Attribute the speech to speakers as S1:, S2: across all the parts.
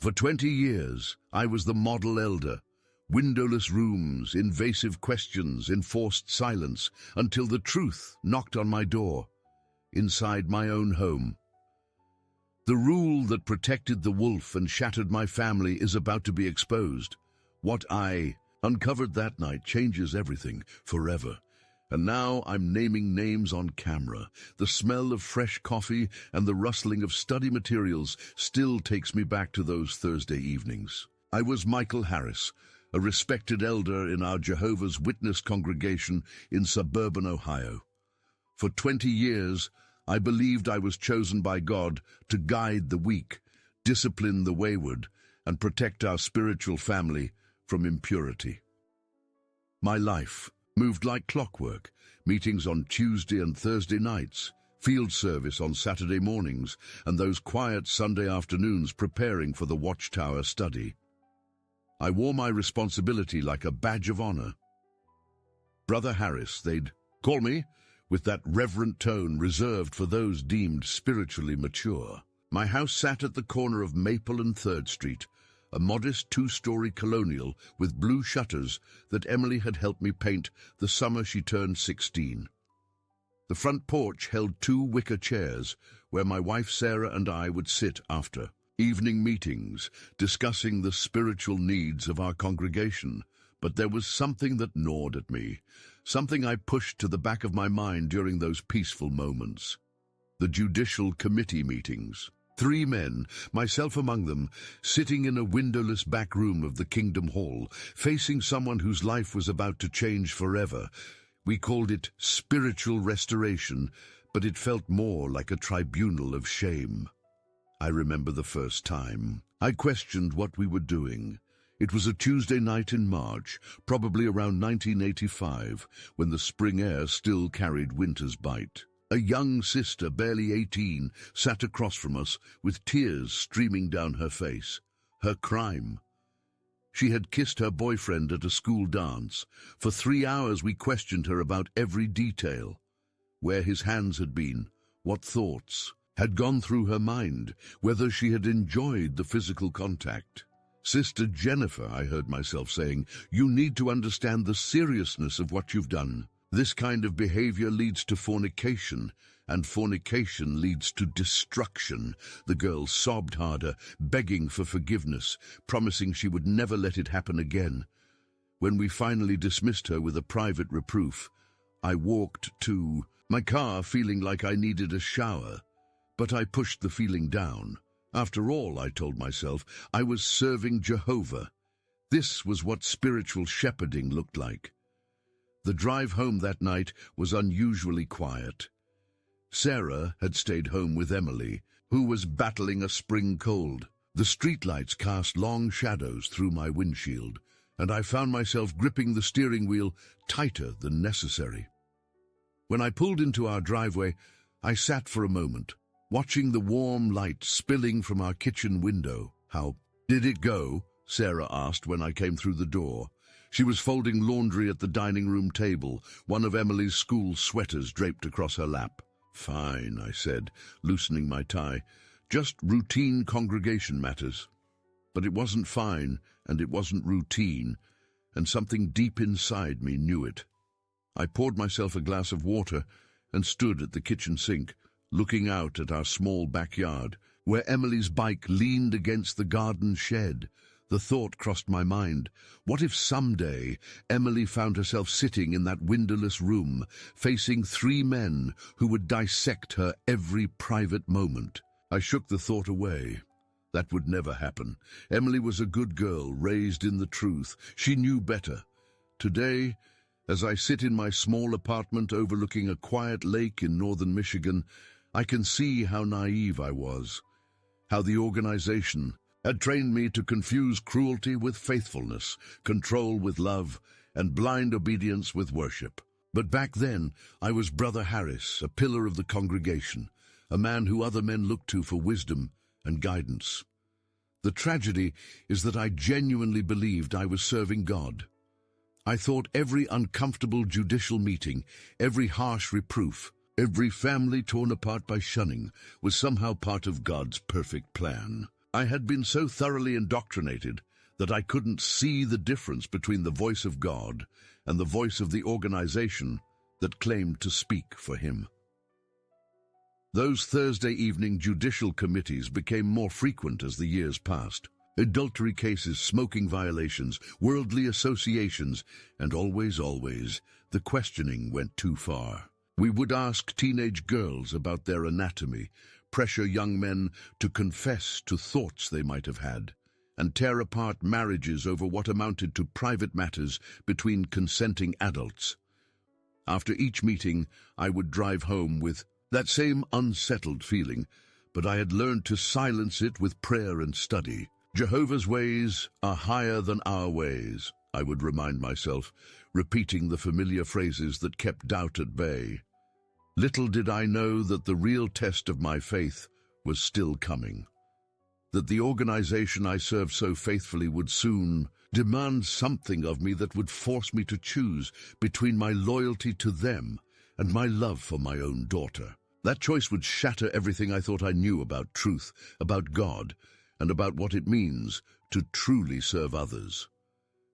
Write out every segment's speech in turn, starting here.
S1: For 20 years, I was the model elder. Windowless rooms, invasive questions, enforced silence, until the truth knocked on my door, inside my own home. The rule that protected the wolf and shattered my family is about to be exposed. What I uncovered that night changes everything, forever. And now I'm naming names on camera. The smell of fresh coffee and the rustling of study materials still takes me back to those Thursday evenings. I was Michael Harris, a respected elder in our Jehovah's Witness congregation in suburban Ohio. For 20 years, I believed I was chosen by God to guide the weak, discipline the wayward, and protect our spiritual family from impurity. My life moved like clockwork, meetings on Tuesday and Thursday nights, field service on Saturday mornings, and those quiet Sunday afternoons preparing for the Watchtower study. I wore my responsibility like a badge of honor. Brother Harris, they'd call me, with that reverent tone reserved for those deemed spiritually mature. My house sat at the corner of Maple and 3rd Street, a modest 2-story colonial with blue shutters that Emily had helped me paint the summer she turned 16. The front porch held 2 wicker chairs where my wife Sarah and I would sit after evening meetings, discussing the spiritual needs of our congregation. But there was something that gnawed at me, something I pushed to the back of my mind during those peaceful moments. The judicial committee meetings. 3 men, myself among them, sitting in a windowless back room of the Kingdom Hall, facing someone whose life was about to change forever. We called it spiritual restoration, but it felt more like a tribunal of shame. I remember the first time. I questioned what we were doing. It was a Tuesday night in March, probably around 1985, when the spring air still carried winter's bite. A young sister, barely 18, sat across from us with tears streaming down her face. Her crime. She had kissed her boyfriend at a school dance. For 3 hours we questioned her about every detail. Where his hands had been, what thoughts had gone through her mind, whether she had enjoyed the physical contact. Sister Jennifer, I heard myself saying, you need to understand the seriousness of what you've done. This kind of behavior leads to fornication, and fornication leads to destruction. The girl sobbed harder, begging for forgiveness, promising she would never let it happen again. When we finally dismissed her with a private reproof, I walked to my car feeling like I needed a shower. But I pushed the feeling down. After all, I told myself, I was serving Jehovah. This was what spiritual shepherding looked like. The drive home that night was unusually quiet. Sarah had stayed home with Emily, who was battling a spring cold. The streetlights cast long shadows through my windshield, and I found myself gripping the steering wheel tighter than necessary. When I pulled into our driveway, I sat for a moment, watching the warm light spilling from our kitchen window. How did it go? Sarah asked when I came through the door. She was folding laundry at the dining room table, one of Emily's school sweaters draped across her lap. Fine, I said, loosening my tie. Just routine congregation matters. But it wasn't fine, and it wasn't routine, and something deep inside me knew it. I poured myself a glass of water and stood at the kitchen sink, looking out at our small backyard, where Emily's bike leaned against the garden shed. The thought crossed my mind. What if someday Emily found herself sitting in that windowless room, facing 3 men who would dissect her every private moment? I shook the thought away. That would never happen. Emily was a good girl, raised in the truth. She knew better. Today, as I sit in my small apartment overlooking a quiet lake in northern Michigan, I can see how naive I was, how the organization had trained me to confuse cruelty with faithfulness, control with love, and blind obedience with worship. But back then, I was Brother Harris, a pillar of the congregation, a man who other men looked to for wisdom and guidance. The tragedy is that I genuinely believed I was serving God. I thought every uncomfortable judicial meeting, every harsh reproof, every family torn apart by shunning was somehow part of God's perfect plan. I had been so thoroughly indoctrinated that I couldn't see the difference between the voice of God and the voice of the organization that claimed to speak for him. Those Thursday evening judicial committees became more frequent as the years passed. Adultery cases, smoking violations, worldly associations, and always, the questioning went too far. We would ask teenage girls about their anatomy, pressure young men to confess to thoughts they might have had, and tear apart marriages over what amounted to private matters between consenting adults. After each meeting, I would drive home with that same unsettled feeling, but I had learned to silence it with prayer and study. Jehovah's ways are higher than our ways, I would remind myself, repeating the familiar phrases that kept doubt at bay. Little did I know that the real test of my faith was still coming, that the organization I served so faithfully would soon demand something of me that would force me to choose between my loyalty to them and my love for my own daughter. That choice would shatter everything I thought I knew about truth, about God, and about what it means to truly serve others.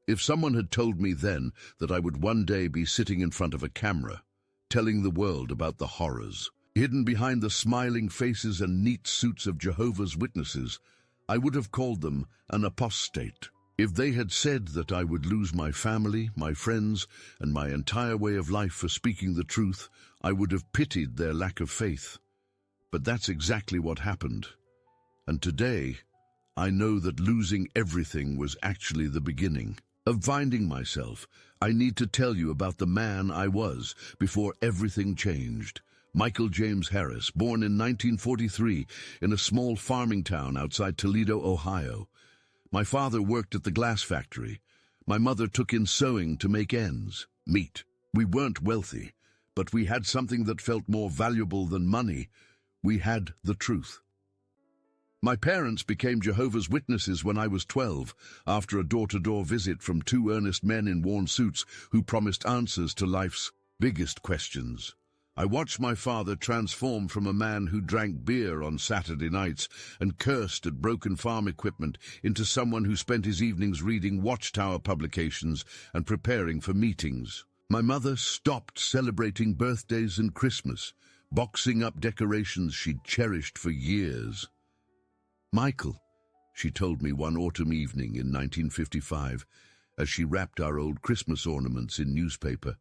S1: If someone had told me then that I would one day be sitting in front of a camera, telling the world about the horrors hidden behind the smiling faces and neat suits of Jehovah's Witnesses, I would have called them an apostate. If they had said that I would lose my family, my friends, and my entire way of life for speaking the truth, I would have pitied their lack of faith. But that's exactly what happened. And today, I know that losing everything was actually the beginning of finding myself. I need to tell you about the man I was before everything changed. Michael James Harris, born in 1943 in a small farming town outside Toledo, Ohio. My father worked at the glass factory. My mother took in sewing to make ends meet. We weren't wealthy, but we had something that felt more valuable than money. We had the truth. My parents became Jehovah's Witnesses when I was 12, after a door-to-door visit from two earnest men in worn suits who promised answers to life's biggest questions. I watched my father transform from a man who drank beer on Saturday nights and cursed at broken farm equipment into someone who spent his evenings reading Watchtower publications and preparing for meetings. My mother stopped celebrating birthdays and Christmas, boxing up decorations she'd cherished for years. "Michael," she told me one autumn evening in 1955, as she wrapped our old Christmas ornaments in newspaper,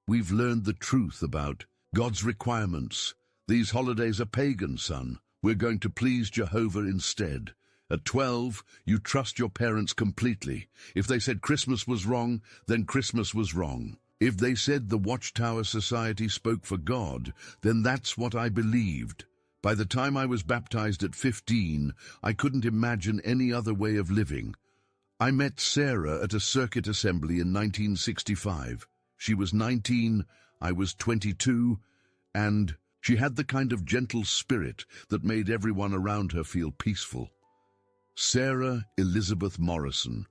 S1: "we've learned the truth about God's requirements. These holidays are pagan, son. We're going to please Jehovah instead. At 12, you trust your parents completely. If they said Christmas was wrong, then Christmas was wrong. If they said the Watchtower Society spoke for God, then that's what I believed. By the time I was baptized at 15, I couldn't imagine any other way of living. I met Sarah at a circuit assembly in 1965. She was 19, I was 22, and she had the kind of gentle spirit that made everyone around her feel peaceful. Sarah Elizabeth Morrison,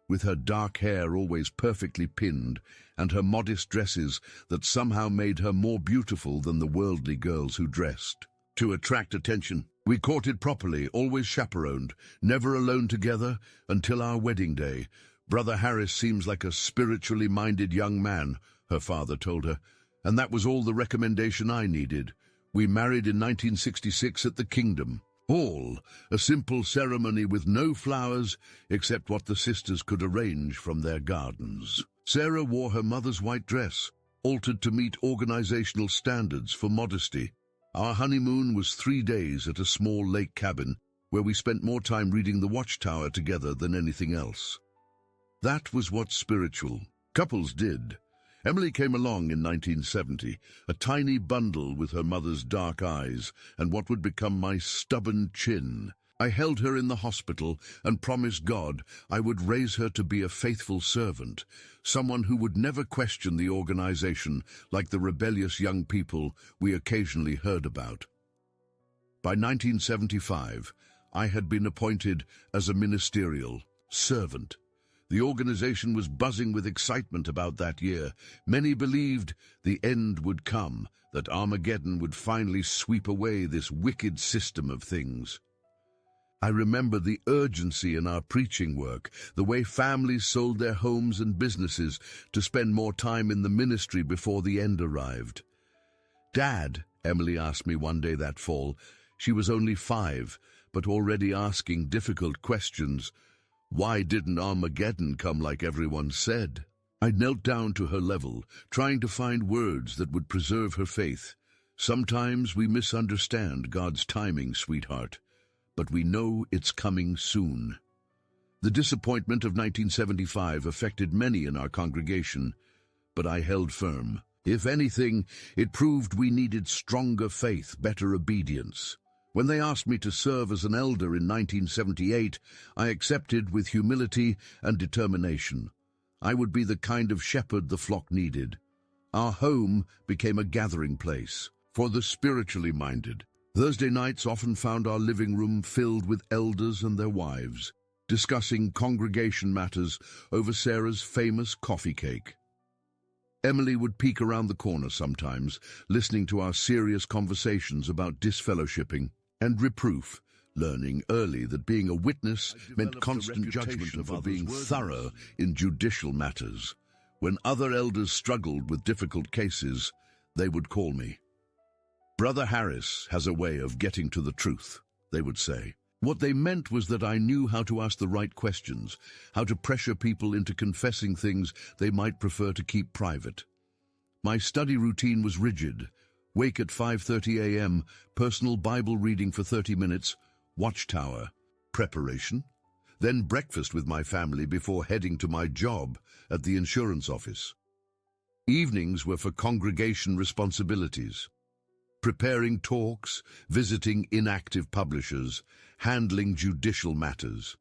S1: with her dark hair always perfectly pinned and her modest dresses that somehow made her more beautiful than the worldly girls who dressed to attract attention. We courted properly, always chaperoned, never alone together until our wedding day. Brother Harris seems like a spiritually minded young man, her father told her, and that was all the recommendation I needed. We married in 1966 at the Kingdom Hall, a simple ceremony with no flowers except what the sisters could arrange from their gardens. Sarah wore her mother's white dress, altered to meet organizational standards for modesty. Our honeymoon was 3 days at a small lake cabin where we spent more time reading the Watchtower together than anything else. That was what spiritual couples did. Emily came along in 1970, a tiny bundle with her mother's dark eyes and what would become my stubborn chin. I held her in the hospital and promised God I would raise her to be a faithful servant, someone who would never question the organization like the rebellious young people we occasionally heard about. By 1975, I had been appointed as a ministerial servant. The organization was buzzing with excitement about that year. Many believed the end would come, that Armageddon would finally sweep away this wicked system of things. I remember the urgency in our preaching work, the way families sold their homes and businesses to spend more time in the ministry before the end arrived. "Dad," Emily asked me one day that fall, she was only 5, but already asking difficult questions. Why didn't Armageddon come like everyone said? I knelt down to her level, trying to find words that would preserve her faith. Sometimes we misunderstand God's timing, sweetheart, but we know it's coming soon. The disappointment of 1975 affected many in our congregation, but I held firm. If anything, it proved we needed stronger faith, better obedience. When they asked me to serve as an elder in 1978, I accepted with humility and determination. I would be the kind of shepherd the flock needed. Our home became a gathering place for the spiritually minded. Thursday nights often found our living room filled with elders and their wives, discussing congregation matters over Sarah's famous coffee cake. Emily would peek around the corner sometimes, listening to our serious conversations about disfellowshipping and reproof, learning early that being a witness meant constant judgment for being thorough in judicial matters. When other elders struggled with difficult cases, they would call me. "Brother Harris has a way of getting to the truth," they would say. What they meant was that I knew how to ask the right questions, how to pressure people into confessing things they might prefer to keep private. My study routine was rigid. Wake at 5:30 a.m., personal Bible reading for 30 minutes, watchtower, preparation, then breakfast with my family before heading to my job at the insurance office. Evenings were for congregation responsibilities. Preparing talks, visiting inactive publishers, handling judicial matters.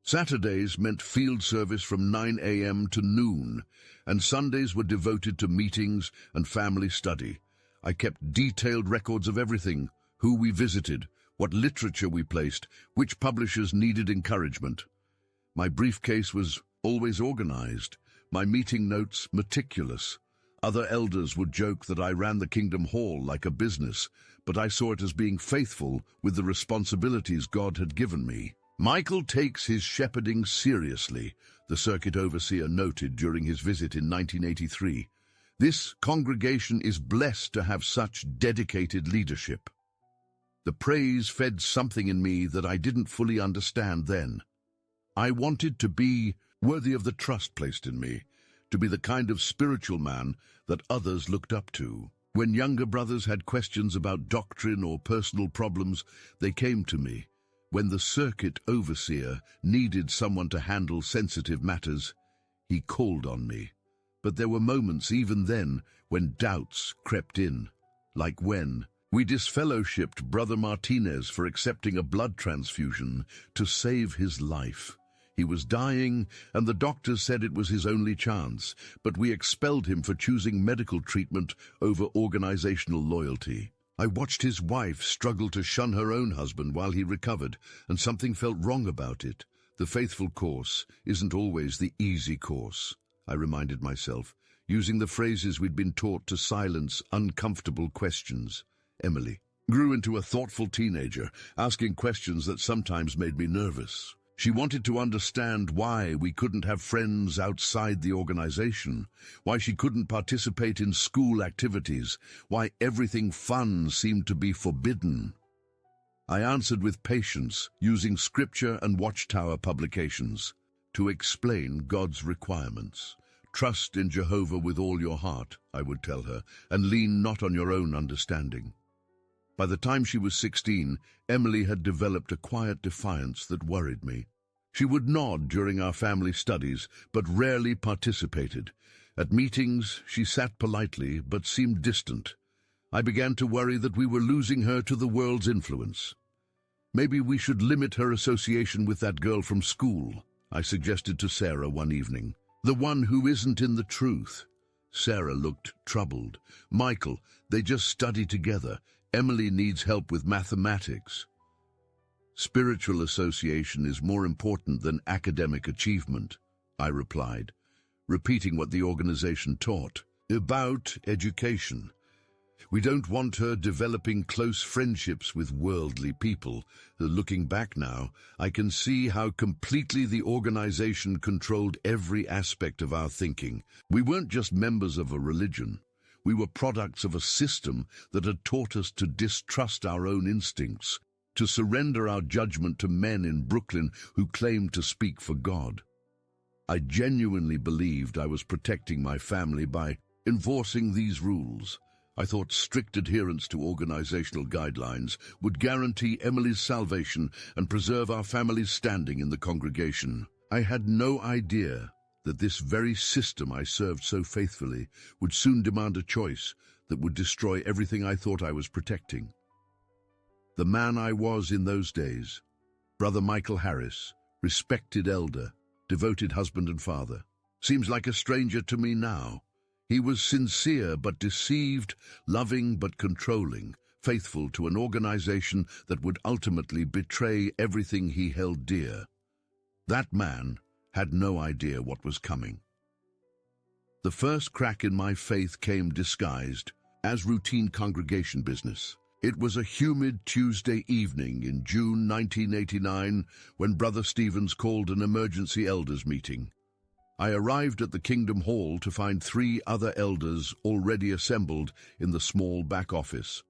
S1: Saturdays meant field service from 9 a.m. to noon, and Sundays were devoted to meetings and family study. I kept detailed records of everything: who we visited, what literature we placed, which publishers needed encouragement. My briefcase was always organized, my meeting notes meticulous. Other elders would joke that I ran the Kingdom Hall like a business, but I saw it as being faithful with the responsibilities God had given me. "Michael takes his shepherding seriously," the circuit overseer noted during his visit in 1983. "This congregation is blessed to have such dedicated leadership." The praise fed something in me that I didn't fully understand then. I wanted to be worthy of the trust placed in me, to be the kind of spiritual man that others looked up to. When younger brothers had questions about doctrine or personal problems, they came to me. When the circuit overseer needed someone to handle sensitive matters, he called on me. But there were moments even then when doubts crept in, like when we disfellowshipped Brother Martinez for accepting a blood transfusion to save his life. He was dying, and the doctors said it was his only chance, but we expelled him for choosing medical treatment over organizational loyalty. I watched his wife struggle to shun her own husband while he recovered, and something felt wrong about it. The faithful course isn't always the easy course, I reminded myself, using the phrases we'd been taught to silence uncomfortable questions. Emily grew into a thoughtful teenager, asking questions that sometimes made me nervous. She wanted to understand why we couldn't have friends outside the organization, why she couldn't participate in school activities, why everything fun seemed to be forbidden. I answered with patience, using scripture and watchtower publications to explain God's requirements. "Trust in Jehovah with all your heart," I would tell her, "and lean not on your own understanding." By the time she was 16, Emily had developed a quiet defiance that worried me. She would nod during our family studies, but rarely participated. At meetings, she sat politely, but seemed distant. I began to worry that we were losing her to the world's influence. "Maybe we should limit her association with that girl from school," I suggested to Sarah one evening. "The one who isn't in the truth." Sarah looked troubled. "Michael, they just study together. Emily needs help with mathematics." "Spiritual association is more important than academic achievement," I replied, repeating what the organization taught about education. We don't want her developing close friendships with worldly people. Looking back now, I can see how completely the organization controlled every aspect of our thinking. We weren't just members of a religion. We were products of a system that had taught us to distrust our own instincts, to surrender our judgment to men in Brooklyn who claimed to speak for God. I genuinely believed I was protecting my family by enforcing these rules. I thought strict adherence to organizational guidelines would guarantee Emily's salvation and preserve our family's standing in the congregation. I had no idea that this very system I served so faithfully would soon demand a choice that would destroy everything I thought I was protecting. The man I was in those days, Brother Michael Harris, respected elder, devoted husband and father, seems like a stranger to me now. He was sincere but deceived, loving but controlling, faithful to an organization that would ultimately betray everything he held dear. That man had no idea what was coming. The first crack in my faith came disguised as routine congregation business. It was a humid Tuesday evening in June 1989 when Brother Stevens called an emergency elders meeting. I arrived at the Kingdom Hall to find 3 other elders already assembled in the small back office,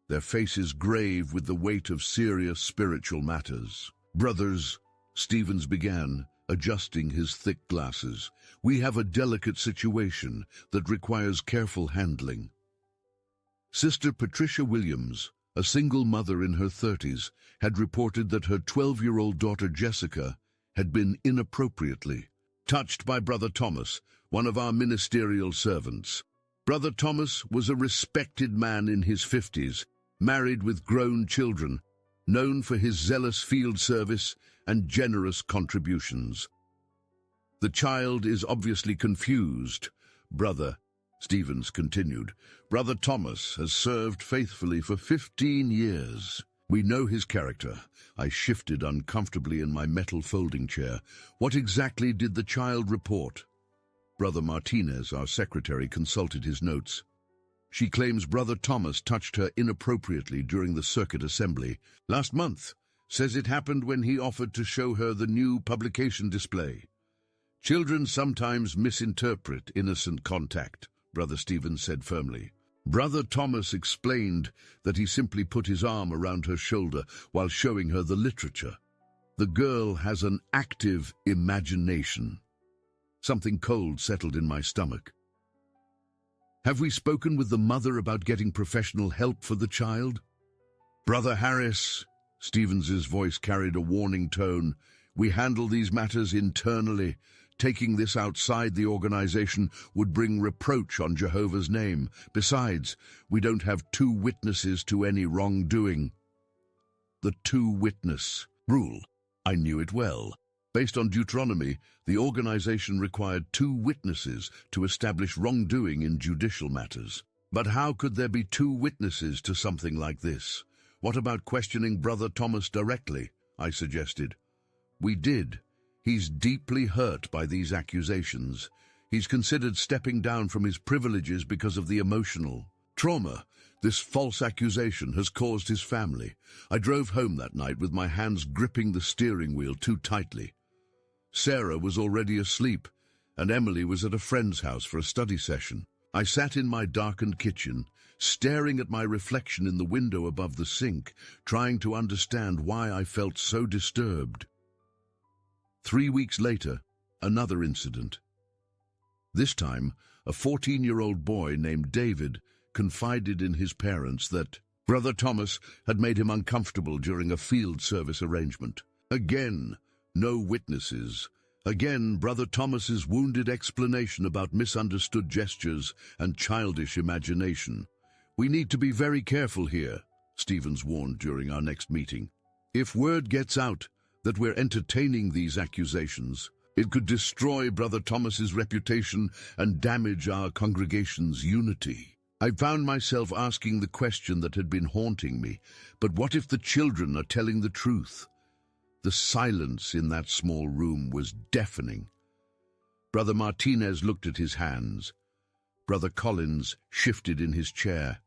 S1: their faces grave with the weight of serious spiritual matters. "Brothers," Stevens began, adjusting his thick glasses, "we have a delicate situation that requires careful handling." Sister Patricia Williams, a single mother in her 30s, had reported that her 12-year-old daughter Jessica had been inappropriately touched by Brother Thomas, one of our ministerial servants. Brother Thomas was a respected man in his 50s, married with grown children, known for his zealous field service and generous contributions. "The child is obviously confused, Brother," Stevens continued. "Brother Thomas has served faithfully for 15 years. We know his character." I shifted uncomfortably in my metal folding chair. "What exactly did the child report?" Brother Martinez, our secretary, consulted his notes. "She claims Brother Thomas touched her inappropriately during the circuit assembly last month. Says it happened when he offered to show her the new publication display. Children sometimes misinterpret innocent contact," Brother Stevens said firmly. Brother Thomas explained that he simply put his arm around her shoulder while showing her the literature. "The girl has an active imagination." Something cold settled in my stomach. "Have we spoken with the mother about getting professional help for the child?" "Brother Harris," Stevens's voice carried a warning tone, "we handle these matters internally. Taking this outside the organization would bring reproach on Jehovah's name. Besides, we don't have 2 witnesses to any wrongdoing." The 2-witness rule. I knew it well. Based on Deuteronomy, the organization required 2 witnesses to establish wrongdoing in judicial matters. But how could there be 2 witnesses to something like this? What about questioning Brother Thomas directly? I suggested. We did. He's deeply hurt by these accusations. He's considered stepping down from his privileges because of the emotional trauma this false accusation has caused his family. I drove home that night with my hands gripping the steering wheel too tightly. Sarah was already asleep, and Emily was at a friend's house for a study session. I sat in my darkened kitchen, staring at my reflection in the window above the sink, trying to understand why I felt so disturbed. 3 weeks later, another incident. This time, a 14-year-old boy named David confided in his parents that Brother Thomas had made him uncomfortable during a field service arrangement. Again, no witnesses. Again, Brother Thomas's wounded explanation about misunderstood gestures and childish imagination. "We need to be very careful here," Stevens warned during our next meeting. "If word gets out that we're entertaining these accusations, it could destroy Brother Thomas's reputation and damage our congregation's unity." I found myself asking the question that had been haunting me, but what if the children are telling the truth? The silence in that small room was deafening. Brother Martinez looked at his hands. Brother Collins shifted in his chair.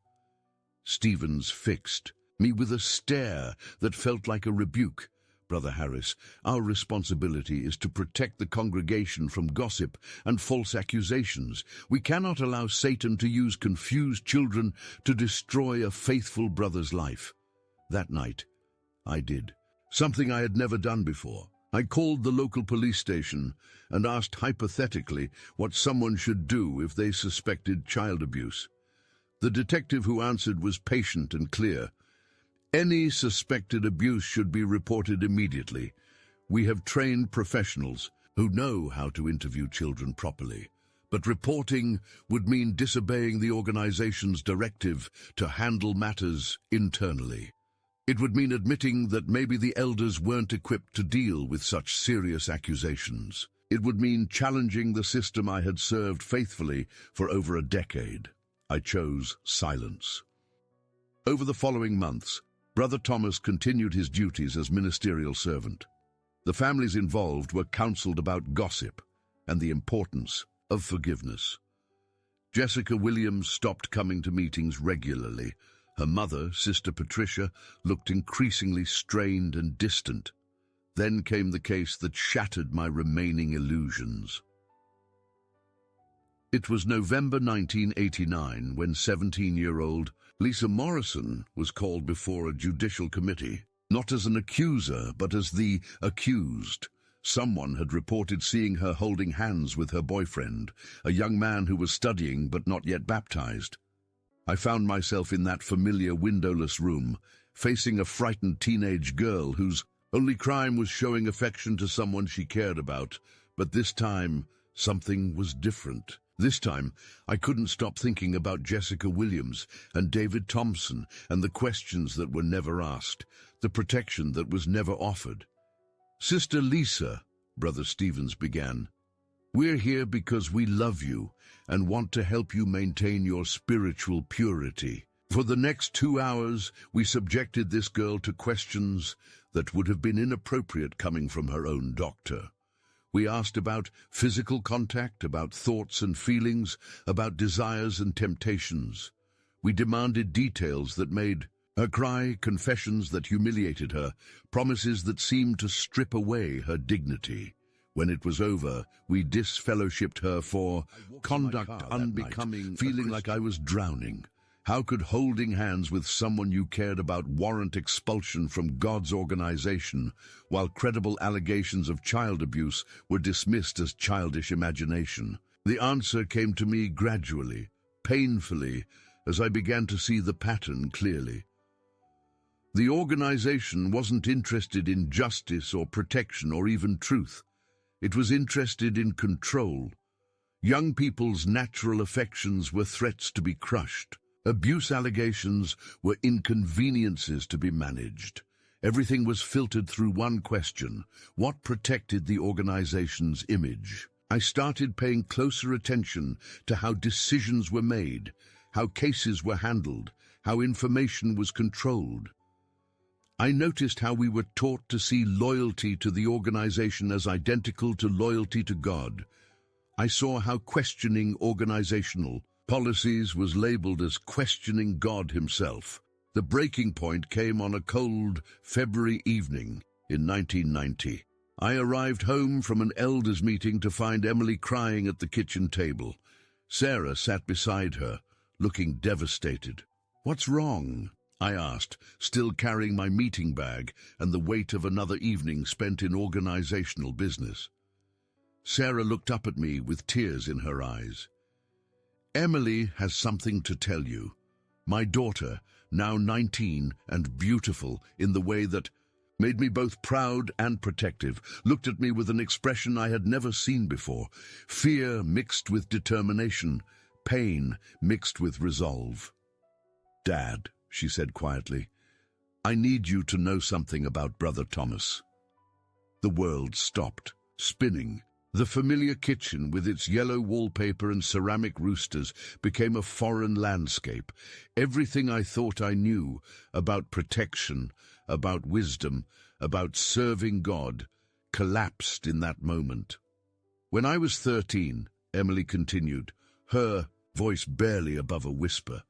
S1: Stevens fixed me with a stare that felt like a rebuke. Brother Harris, our responsibility is to protect the congregation from gossip and false accusations. We cannot allow Satan to use confused children to destroy a faithful brother's life. That night, I did something I had never done before. I called the local police station and asked hypothetically what someone should do if they suspected child abuse. The detective who answered was patient and clear. Any suspected abuse should be reported immediately. We have trained professionals who know how to interview children properly, but reporting would mean disobeying the organization's directive to handle matters internally. It would mean admitting that maybe the elders weren't equipped to deal with such serious accusations. It would mean challenging the system I had served faithfully for over a decade. I chose silence. Over the following months, Brother Thomas continued his duties as ministerial servant. The families involved were counseled about gossip and the importance of forgiveness. Jessica Williams stopped coming to meetings regularly. Her mother, Sister Patricia, looked increasingly strained and distant. Then came the case that shattered my remaining illusions. It was November 1989 when 17-year-old Lisa Morrison was called before a judicial committee, not as an accuser, but as the accused. Someone had reported seeing her holding hands with her boyfriend, a young man who was studying but not yet baptized. I found myself in that familiar windowless room, facing a frightened teenage girl whose only crime was showing affection to someone she cared about. But this time, something was different. This time, I couldn't stop thinking about Jessica Williams and David Thompson and the questions that were never asked, the protection that was never offered. "Sister Lisa," Brother Stevens began, "we're here because we love you and want to help you maintain your spiritual purity. For the next 2 hours, we subjected this girl to questions that would have been inappropriate coming from her own doctor. We asked about physical contact, about thoughts and feelings, about desires and temptations. We demanded details that made her cry, confessions that humiliated her, promises that seemed to strip away her dignity. When it was over, we disfellowshipped her for conduct unbecoming, feeling like I was drowning. How could holding hands with someone you cared about warrant expulsion from God's organization, while credible allegations of child abuse were dismissed as childish imagination? The answer came to me gradually, painfully, as I began to see the pattern clearly. The organization wasn't interested in justice or protection or even truth. It was interested in control. Young people's natural affections were threats to be crushed. Abuse allegations were inconveniences to be managed. Everything was filtered through one question: what protected the organization's image? I started paying closer attention to how decisions were made, how cases were handled, how information was controlled. I noticed how we were taught to see loyalty to the organization as identical to loyalty to God. I saw how questioning organizational policies was labeled as questioning God himself. The breaking point came on a cold February evening in 1990. I arrived home from an elders' meeting to find Emily crying at the kitchen table. Sarah sat beside her, looking devastated. "What's wrong?" I asked, still carrying my meeting bag and the weight of another evening spent in organizational business. Sarah looked up at me with tears in her eyes. "Emily has something to tell you. My daughter, now 19 and beautiful in the way that made me both proud and protective, looked at me with an expression I had never seen before, fear mixed with determination, pain mixed with resolve. "Dad," she said quietly, "I need you to know something about Brother Thomas." The world stopped, spinning. The familiar kitchen with its yellow wallpaper and ceramic roosters became a foreign landscape. Everything I thought I knew about protection, about wisdom, about serving God, collapsed in that moment. "When I was 13, Emily continued, her voice barely above a whisper,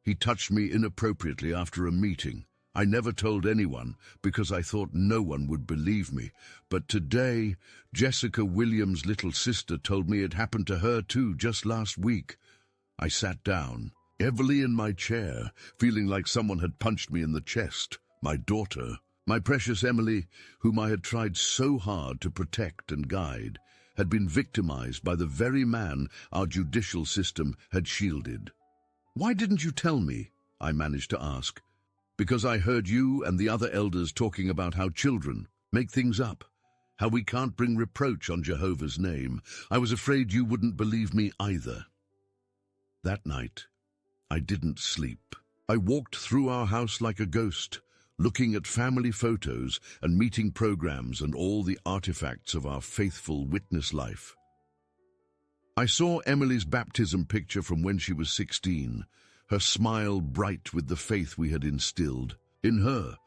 S1: He touched me inappropriately after a meeting. I never told anyone because I thought no one would believe me. But today, Jessica Williams' little sister told me it happened to her too just last week. I sat down, heavily in my chair, feeling like someone had punched me in the chest. My daughter, my precious Emily, whom I had tried so hard to protect and guide, had been victimized by the very man our judicial system had shielded. "Why didn't you tell me?" I managed to ask. "Because I heard you and the other elders talking about how children make things up, how we can't bring reproach on Jehovah's name. I was afraid you wouldn't believe me either." That night, I didn't sleep. I walked through our house like a ghost, looking at family photos and meeting programs and all the artifacts of our faithful witness life. I saw Emily's baptism picture from when she was 16, her smile bright with the faith we had instilled. In her,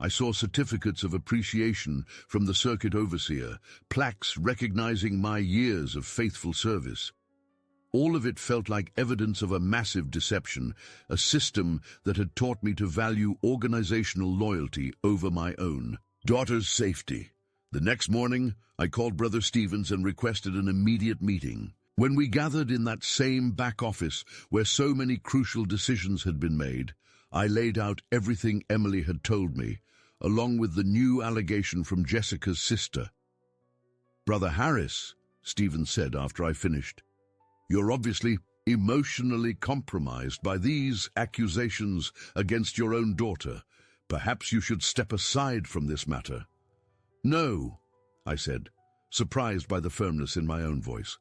S1: I saw certificates of appreciation from the circuit overseer, plaques recognizing my years of faithful service. All of it felt like evidence of a massive deception, a system that had taught me to value organizational loyalty over my own daughter's safety. The next morning, I called Brother Stevens and requested an immediate meeting. When we gathered in that same back office where so many crucial decisions had been made, I laid out everything Emily had told me, along with the new allegation from Jessica's sister. "Brother Harris," Stevens said after I finished, "you're obviously emotionally compromised by these accusations against your own daughter. Perhaps you should step aside from this matter." "No," I said, surprised by the firmness in my own voice.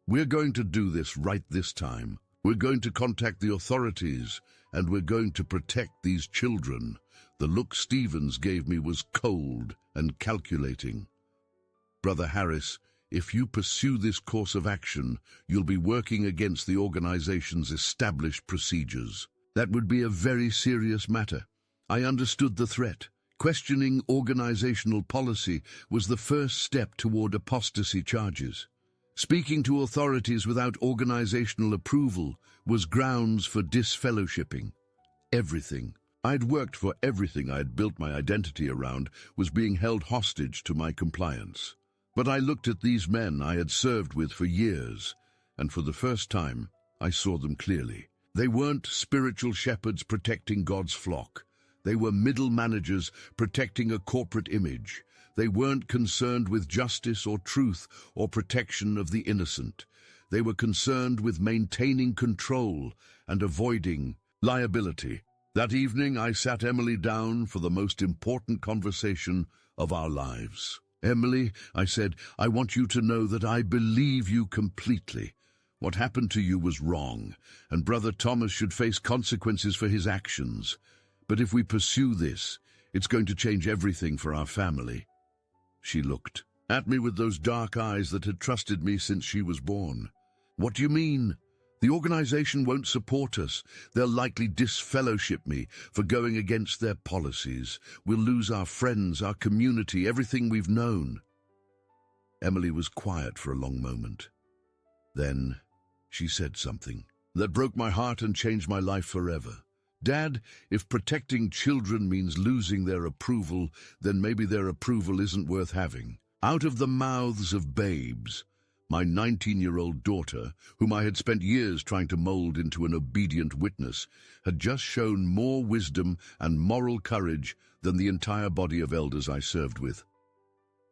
S1: "We're going to do this right this time. We're going to contact the authorities, and we're going to protect these children." The look Stevens gave me was cold and calculating. "Brother Harris, if you pursue this course of action, you'll be working against the organization's established procedures. That would be a very serious matter." I understood the threat. Questioning organizational policy was the first step toward apostasy charges. Speaking to authorities without organizational approval was grounds for disfellowshipping. Everything. I'd worked for, everything I had built my identity around was being held hostage to my compliance. But I looked at these men I had served with for years, and for the first time, I saw them clearly. They weren't spiritual shepherds protecting God's flock. They were middle managers protecting a corporate image. They weren't concerned with justice or truth or protection of the innocent. They were concerned with maintaining control and avoiding liability. That evening, I sat Emily down for the most important conversation of our lives. "Emily," I said, "I want you to know that I believe you completely. What happened to you was wrong, and Brother Thomas should face consequences for his actions. But if we pursue this, it's going to change everything for our family." She looked at me with those dark eyes that had trusted me since she was born. "What do you mean?" "The organization won't support us. They'll likely disfellowship me for going against their policies. We'll lose our friends, our community, everything we've known." Emily was quiet for a long moment. Then she said something that broke my heart and changed my life forever. "Dad, if protecting children means losing their approval, then maybe their approval isn't worth having." Out of the mouths of babes, my 19-year-old daughter, whom I had spent years trying to mold into an obedient witness, had just shown more wisdom and moral courage than the entire body of elders I served with.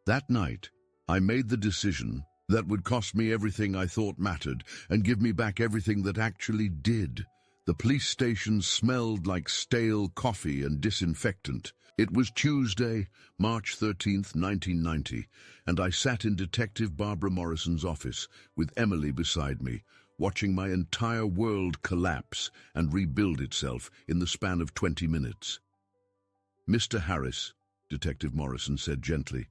S1: That night, I made the decision that would cost me everything I thought mattered and give me back everything that actually did. The police station smelled like stale coffee and disinfectant. It was Tuesday, March 13th, 1990, and I sat in Detective Barbara Morrison's office with Emily beside me, watching my entire world collapse and rebuild itself in the span of 20 minutes. "Mr. Harris," Detective Morrison said gently,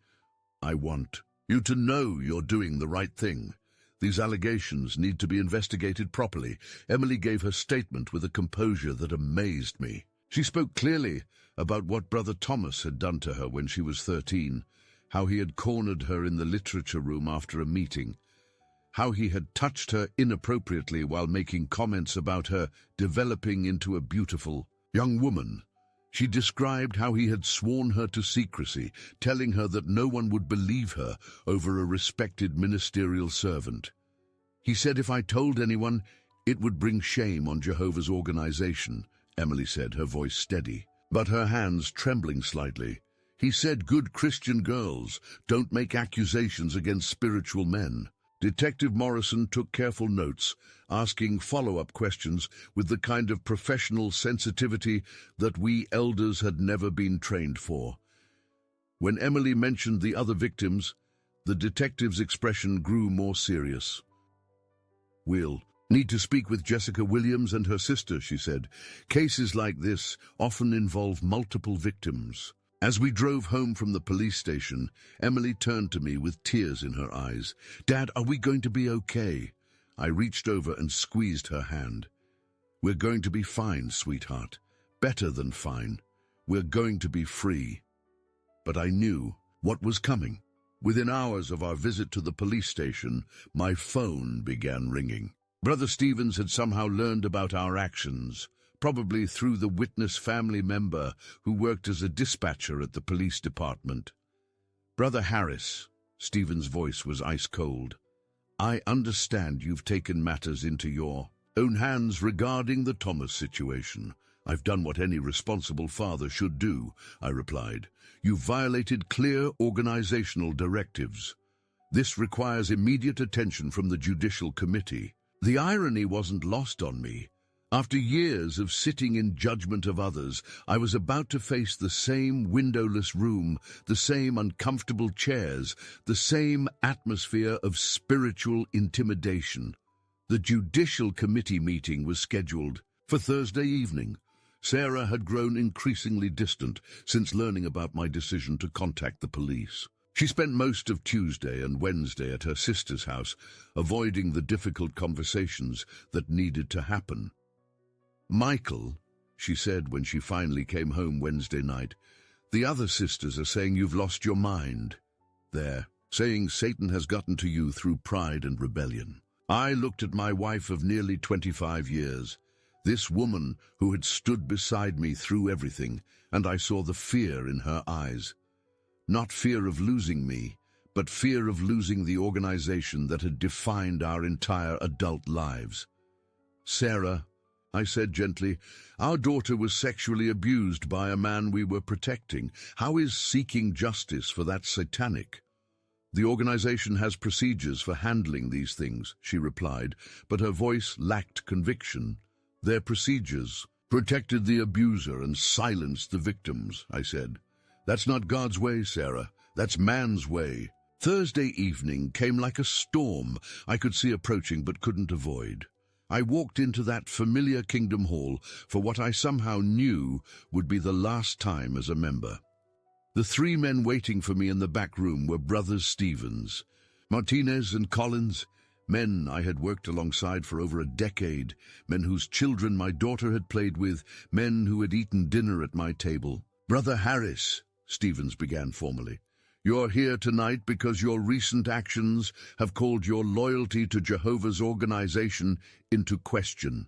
S1: "I want you to know you're doing the right thing. These allegations need to be investigated properly." Emily gave her statement with a composure that amazed me. She spoke clearly about what Brother Thomas had done to her when she was 13, how he had cornered her in the literature room after a meeting, how he had touched her inappropriately while making comments about her developing into a beautiful young woman. She described how he had sworn her to secrecy, telling her that no one would believe her over a respected ministerial servant. He said if I told anyone, it would bring shame on Jehovah's organization, Emily said, her voice steady, but her hands trembling slightly. He said good Christian girls don't make accusations against spiritual men. Detective Morrison took careful notes, asking follow-up questions with the kind of professional sensitivity that we elders had never been trained for. When Emily mentioned the other victims, the detective's expression grew more serious. "We'll need to speak with Jessica Williams and her sister," she said. "Cases like this often involve multiple victims." As we drove home from the police station, Emily turned to me with tears in her eyes. "Dad, are we going to be okay?" I reached over and squeezed her hand. "We're going to be fine, sweetheart. Better than fine. We're going to be free." But I knew what was coming. Within hours of our visit to the police station, my phone began ringing. Brother Stevens had somehow learned about our actions, probably through the witness family member who worked as a dispatcher at the police department. "Brother Harris," Stevens' voice was ice-cold, "I understand you've taken matters into your own hands regarding the Thomas situation." "I've done what any responsible father should do," I replied. "You've violated clear organizational directives. This requires immediate attention from the Judicial Committee." The irony wasn't lost on me. After years of sitting in judgment of others, I was about to face the same windowless room, the same uncomfortable chairs, the same atmosphere of spiritual intimidation. The Judicial Committee meeting was scheduled for Thursday evening. Sarah had grown increasingly distant since learning about my decision to contact the police. She spent most of Tuesday and Wednesday at her sister's house, avoiding the difficult conversations that needed to happen. "Michael," she said when she finally came home Wednesday night, "the other sisters are saying you've lost your mind. They're saying Satan has gotten to you through pride and rebellion." I looked at my wife of nearly 25 years, this woman who had stood beside me through everything, and I saw the fear in her eyes. Not fear of losing me, but fear of losing the organization that had defined our entire adult lives. "Sarah," I said gently, "our daughter was sexually abused by a man we were protecting. How is seeking justice for that satanic?" "The organization has procedures for handling these things," she replied, but her voice lacked conviction. "Their procedures protected the abuser and silenced the victims," I said. "That's not God's way, Sarah. That's man's way." Thursday evening came like a storm I could see approaching but couldn't avoid. I walked into that familiar Kingdom Hall for what I somehow knew would be the last time as a member. The three men waiting for me in the back room were brothers Stevens, Martinez and Collins, men I had worked alongside for over a decade, men whose children my daughter had played with, men who had eaten dinner at my table. "Brother Harris," Stevens began formally, "you're here tonight because your recent actions have called your loyalty to Jehovah's organization into question.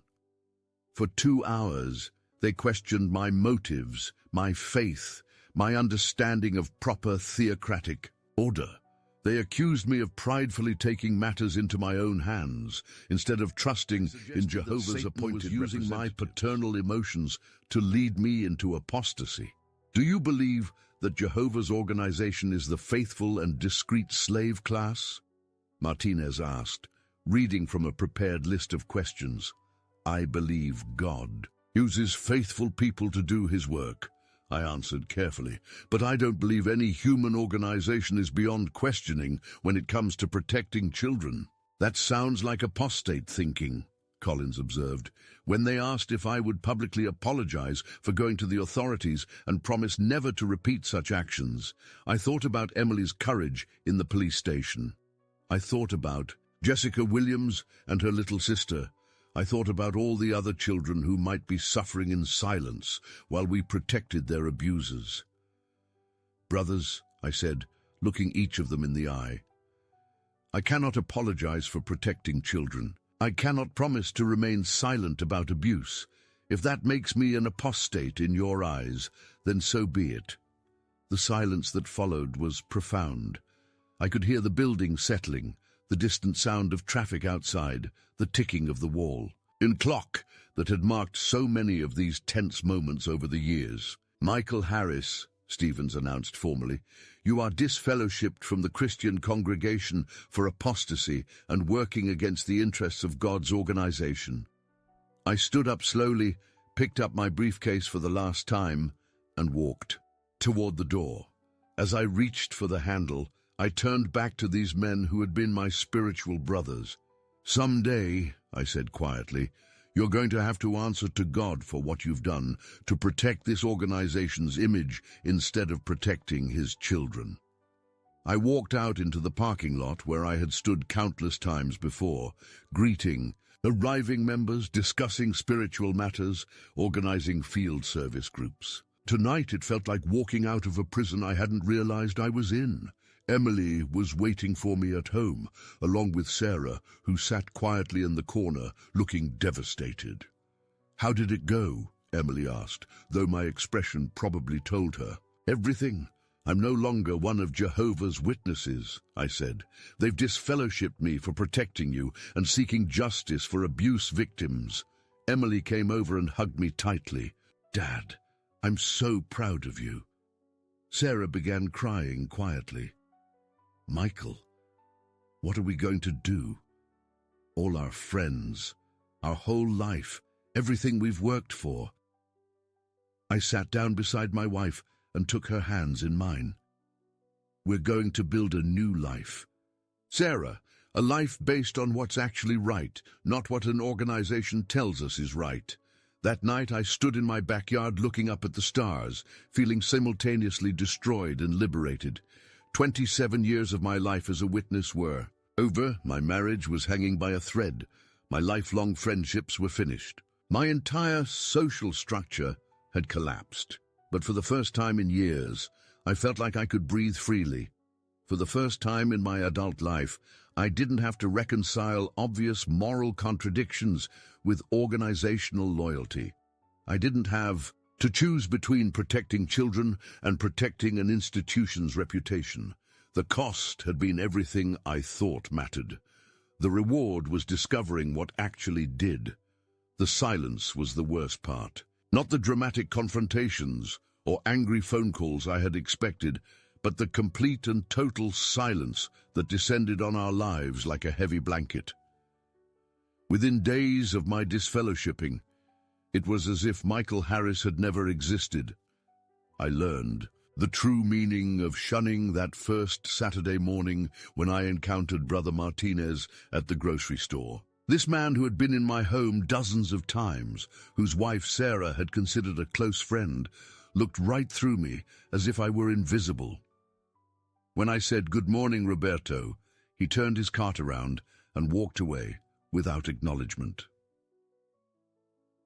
S1: For 2 hours, they questioned my motives, my faith, my understanding of proper theocratic order. They accused me of pridefully taking matters into my own hands instead of trusting in Jehovah's appointed representatives, using my paternal emotions to lead me into apostasy. Do you believe that Jehovah's organization is the faithful and discreet slave class?" Martinez asked, reading from a prepared list of questions. "I believe God uses faithful people to do his work," I answered carefully, "but I don't believe any human organization is beyond questioning when it comes to protecting children." "That sounds like apostate thinking," Collins observed. "When they asked if I would publicly apologize for going to the authorities and promise never to repeat such actions, I thought about Emily's courage in the police station. I thought about Jessica Williams and her little sister. I thought about all the other children who might be suffering in silence while we protected their abusers. "Brothers," I said, looking each of them in the eye, I cannot apologize for protecting children. I cannot promise to remain silent about abuse. If that makes me an apostate in your eyes, then so be it." The silence that followed was profound. I could hear the building settling, the distant sound of traffic outside, the ticking of the wall. In clock that had marked so many of these tense moments over the years. "Michael Harris," Stevens announced formally, "you are disfellowshipped from the Christian Congregation for apostasy and working against the interests of God's organization." I stood up slowly, picked up my briefcase for the last time, and walked toward the door. As I reached for the handle, I turned back to these men who had been my spiritual brothers. "Someday," I said quietly, "you're going to have to answer to God for what you've done to protect this organization's image instead of protecting his children." I walked out into the parking lot where I had stood countless times before, greeting arriving members, discussing spiritual matters, organizing field service groups. Tonight it felt like walking out of a prison I hadn't realized I was in. Emily was waiting for me at home, along with Sarah, who sat quietly in the corner, looking devastated. "How did it go?" Emily asked, though my expression probably told her. "Everything. I'm no longer one of Jehovah's Witnesses," I said. "They've disfellowshipped me for protecting you and seeking justice for abuse victims." Emily came over and hugged me tightly. "Dad, I'm so proud of you." Sarah began crying quietly. "Michael, what are we going to do? All our friends, our whole life, everything we've worked for." I sat down beside my wife and took her hands in mine. "We're going to build a new life. Sarah, a life based on what's actually right, not what an organization tells us is right." That night I stood in my backyard looking up at the stars, feeling simultaneously destroyed and liberated. 27 years of my life as a witness were over. My marriage was hanging by a thread. My lifelong friendships were finished. My entire social structure had collapsed. But for the first time in years, I felt like I could breathe freely. For the first time in my adult life, I didn't have to reconcile obvious moral contradictions with organizational loyalty. I didn't have to choose between protecting children and protecting an institution's reputation. The cost had been everything I thought mattered. The reward was discovering what actually did. The silence was the worst part. Not the dramatic confrontations or angry phone calls I had expected, but the complete and total silence that descended on our lives like a heavy blanket. Within days of my disfellowshipping, it was as if Michael Harris had never existed. I learned the true meaning of shunning that first Saturday morning when I encountered Brother Martinez at the grocery store. This man who had been in my home dozens of times, whose wife Sarah had considered a close friend, looked right through me as if I were invisible. When I said, "Good morning, Roberto," he turned his cart around and walked away without acknowledgement.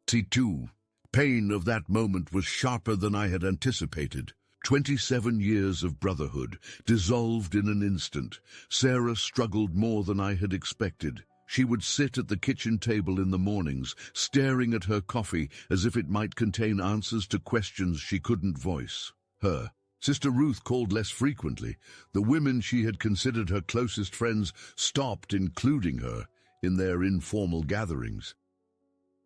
S1: C2. Pain of that moment was sharper than I had anticipated. 27 years of brotherhood dissolved in an instant. Sarah struggled more than I had expected. She would sit at the kitchen table in the mornings, staring at her coffee as if it might contain answers to questions she couldn't voice. Her Sister Ruth called less frequently. The women she had considered her closest friends stopped including her in their informal gatherings.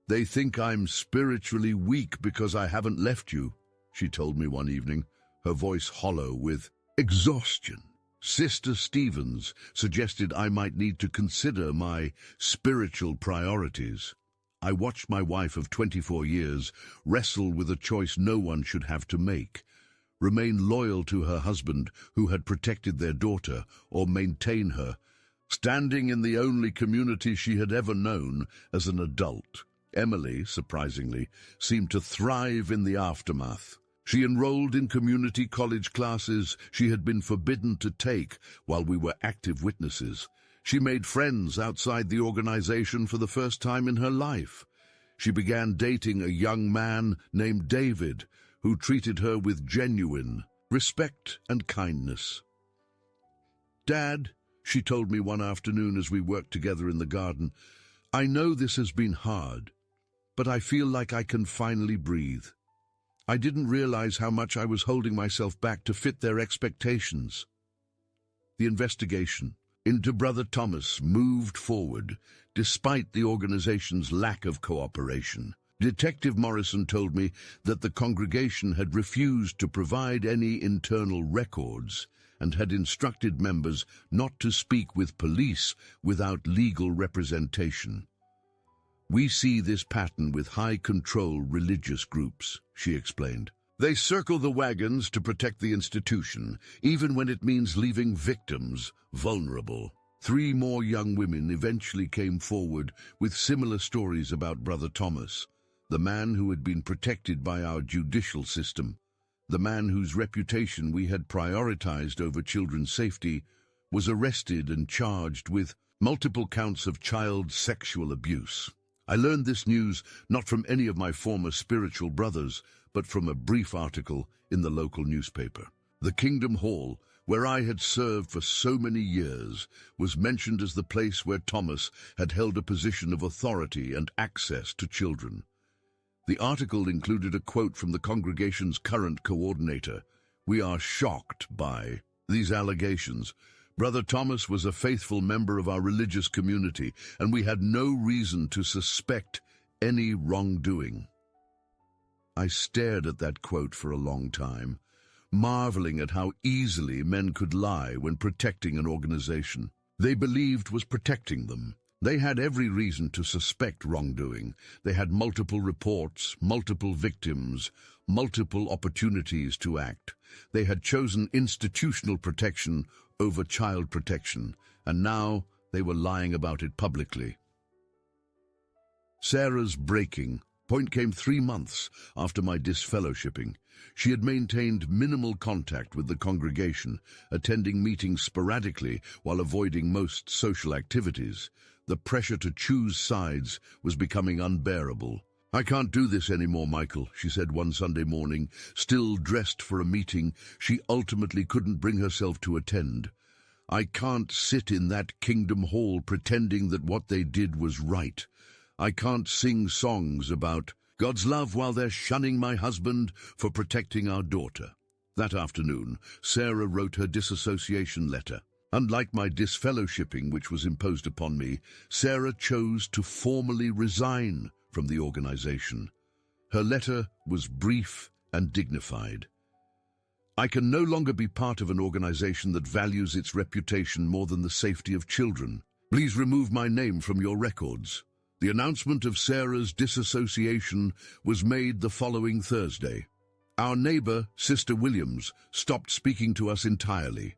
S1: "They think I'm spiritually weak because I haven't left you," she told me one evening, her voice hollow with exhaustion. Sister Stevens suggested I might need to consider my spiritual priorities. I watched my wife of 24 years wrestle with a choice no one should have to make: remain loyal to her husband who had protected their daughter, or maintain her, standing in the only community she had ever known as an adult. Emily, surprisingly, seemed to thrive in the aftermath. She enrolled in community college classes she had been forbidden to take while we were active witnesses. She made friends outside the organization for the first time in her life. She began dating a young man named David, who treated her with genuine respect and kindness. "Dad," She told me one afternoon as we worked together in the garden, "I know this has been hard, but I feel like I can finally breathe." I didn't realize how much I was holding myself back to fit their expectations. The investigation into Brother Thomas moved forward, despite the organization's lack of cooperation. Detective Morrison told me that the congregation had refused to provide any internal records and had instructed members not to speak with police without legal representation. "We see this pattern with high-control religious groups," she explained. "They circle the wagons to protect the institution, even when it means leaving victims vulnerable." 3 more young women eventually came forward with similar stories about Brother Thomas, the man who had been protected by our judicial system. The man whose reputation we had prioritized over children's safety was arrested and charged with multiple counts of child sexual abuse. I learned this news not from any of my former spiritual brothers, but from a brief article in the local newspaper. The Kingdom Hall, where I had served for so many years, was mentioned as the place where Thomas had held a position of authority and access to children. The article included a quote from the congregation's current coordinator. "We are shocked by these allegations. Brother Thomas was a faithful member of our religious community, and we had no reason to suspect any wrongdoing." I stared at that quote for a long time, marveling at how easily men could lie when protecting an organization they believed was protecting them. They had every reason to suspect wrongdoing. They had multiple reports, multiple victims, multiple opportunities to act. They had chosen institutional protection over child protection, and now they were lying about it publicly. Sarah's breaking point came 3 months after my disfellowshipping. She had maintained minimal contact with the congregation, attending meetings sporadically while avoiding most social activities. The pressure to choose sides was becoming unbearable. "I can't do this anymore, Michael," she said one Sunday morning, still dressed for a meeting she ultimately couldn't bring herself to attend. "I can't sit in that Kingdom Hall pretending that what they did was right. I can't sing songs about God's love while they're shunning my husband for protecting our daughter." That afternoon, Sarah wrote her disassociation letter. Unlike my disfellowshipping, which was imposed upon me, Sarah chose to formally resign from the organization. Her letter was brief and dignified. "I can no longer be part of an organization that values its reputation more than the safety of children. Please remove my name from your records." The announcement of Sarah's disassociation was made the following Thursday. Our neighbor, Sister Williams, stopped speaking to us entirely.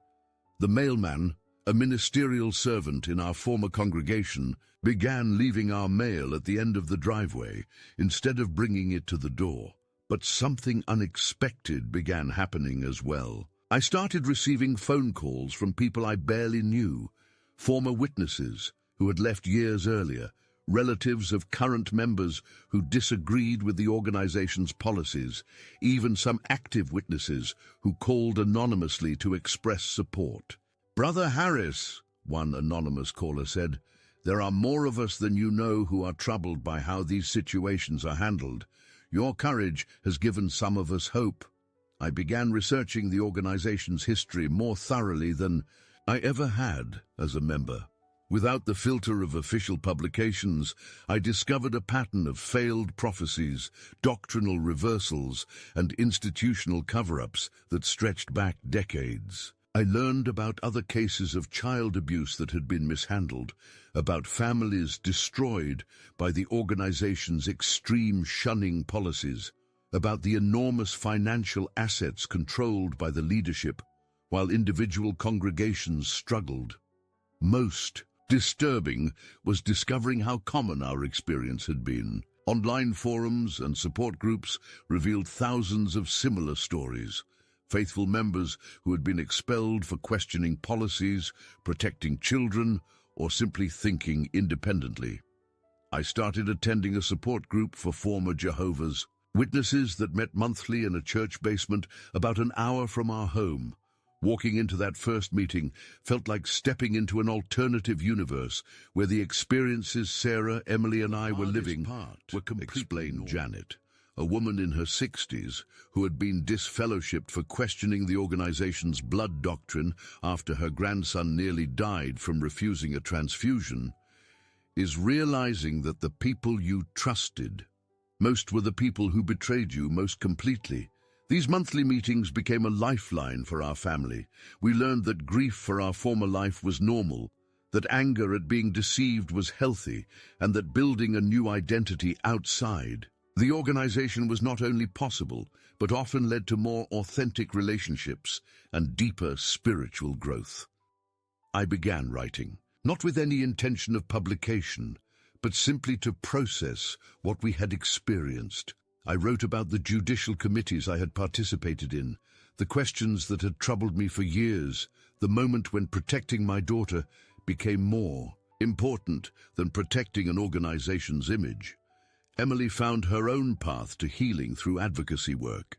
S1: The mailman, a ministerial servant in our former congregation, began leaving our mail at the end of the driveway instead of bringing it to the door. But something unexpected began happening as well. I started receiving phone calls from people I barely knew, former witnesses who had left years earlier, relatives of current members who disagreed with the organization's policies, even some active witnesses who called anonymously to express support. "Brother Harris," one anonymous caller said, "there are more of us than you know who are troubled by how these situations are handled. Your courage has given some of us hope." I began researching the organization's history more thoroughly than I ever had as a member. Without the filter of official publications, I discovered a pattern of failed prophecies, doctrinal reversals, and institutional cover-ups that stretched back decades. I learned about other cases of child abuse that had been mishandled, about families destroyed by the organization's extreme shunning policies, about the enormous financial assets controlled by the leadership, while individual congregations struggled. Most disturbing was discovering how common our experience had been. Online forums and support groups revealed thousands of similar stories. Faithful members who had been expelled for questioning policies, protecting children, or simply thinking independently. I started attending a support group for former Jehovah's Witnesses that met monthly in a church basement about an hour from our home. Walking into that first meeting felt like stepping into an alternative universe where the experiences Sarah, Emily, and I were living were completely explained Janet, a woman in her 60s who had been disfellowshipped for questioning the organization's blood doctrine after her grandson nearly died from refusing a transfusion, is realizing that the people you trusted most were the people who betrayed you most completely. These monthly meetings became a lifeline for our family. We learned that grief for our former life was normal, that anger at being deceived was healthy, and that building a new identity outside the organization was not only possible, but often led to more authentic relationships and deeper spiritual growth. I began writing, not with any intention of publication, but simply to process what we had experienced. I wrote about the judicial committees I had participated in, the questions that had troubled me for years, the moment when protecting my daughter became more important than protecting an organization's image. Emily found her own path to healing through advocacy work.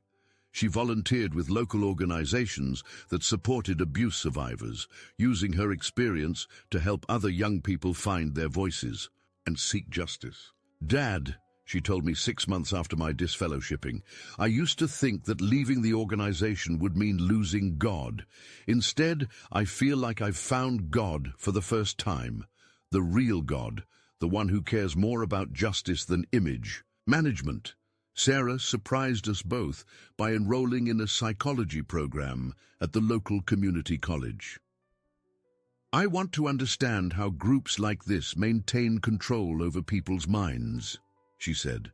S1: She volunteered with local organizations that supported abuse survivors, using her experience to help other young people find their voices and seek justice. "Dad," she told me 6 months after my disfellowshipping, "I used to think that leaving the organization would mean losing God. Instead, I feel like I've found God for the first time. The real God, the one who cares more about justice than image management." Sarah surprised us both by enrolling in a psychology program at the local community college. "I want to understand how groups like this maintain control over people's minds," she said,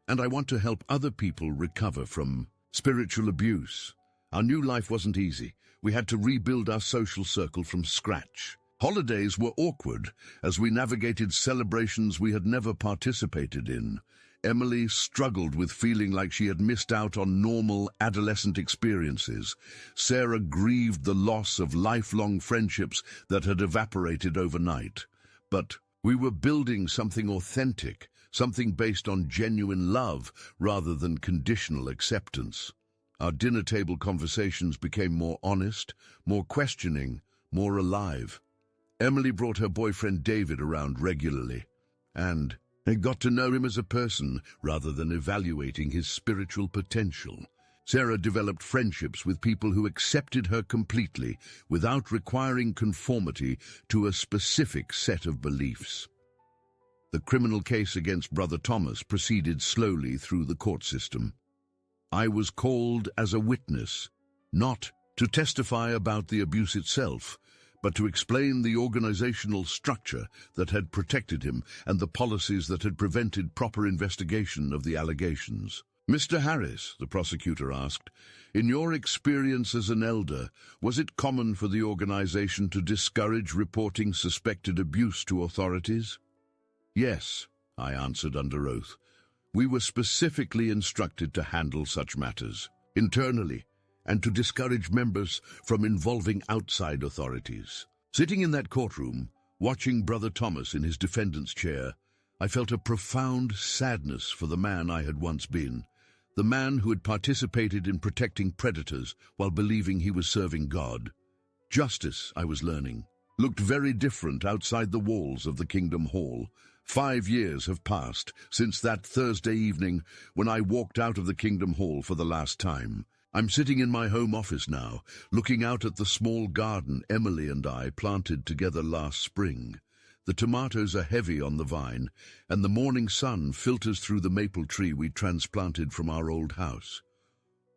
S1: "and I want to help other people recover from spiritual abuse. Our new life wasn't easy. We had to rebuild our social circle from scratch. Holidays were awkward as we navigated celebrations we had never participated in. Emily struggled with feeling like she had missed out on normal adolescent experiences. Sarah grieved the loss of lifelong friendships that had evaporated overnight. But we were building something authentic, something based on genuine love rather than conditional acceptance. Our dinner table conversations became more honest, more questioning, more alive. Emily brought her boyfriend David around regularly, and I got to know him as a person rather than evaluating his spiritual potential. Sarah developed friendships with people who accepted her completely without requiring conformity to a specific set of beliefs. The criminal case against Brother Thomas proceeded slowly through the court system. I was called as a witness, not to testify about the abuse itself, but to explain the organizational structure that had protected him and the policies that had prevented proper investigation of the allegations. "Mr. Harris," the prosecutor asked, "in your experience as an elder, was it common for the organization to discourage reporting suspected abuse to authorities?" "Yes," I answered under oath. "We were specifically instructed to handle such matters internally and to discourage members from involving outside authorities." Sitting in that courtroom, watching Brother Thomas in his defendant's chair, I felt a profound sadness for the man I had once been, the man who had participated in protecting predators while believing he was serving God. Justice, I was learning, looked very different outside the walls of the Kingdom Hall. 5 years have passed since that Thursday evening when I walked out of the Kingdom Hall for the last time. I'm sitting in my home office now, looking out at the small garden Emily and I planted together last spring. The tomatoes are heavy on the vine, and the morning sun filters through the maple tree we transplanted from our old house.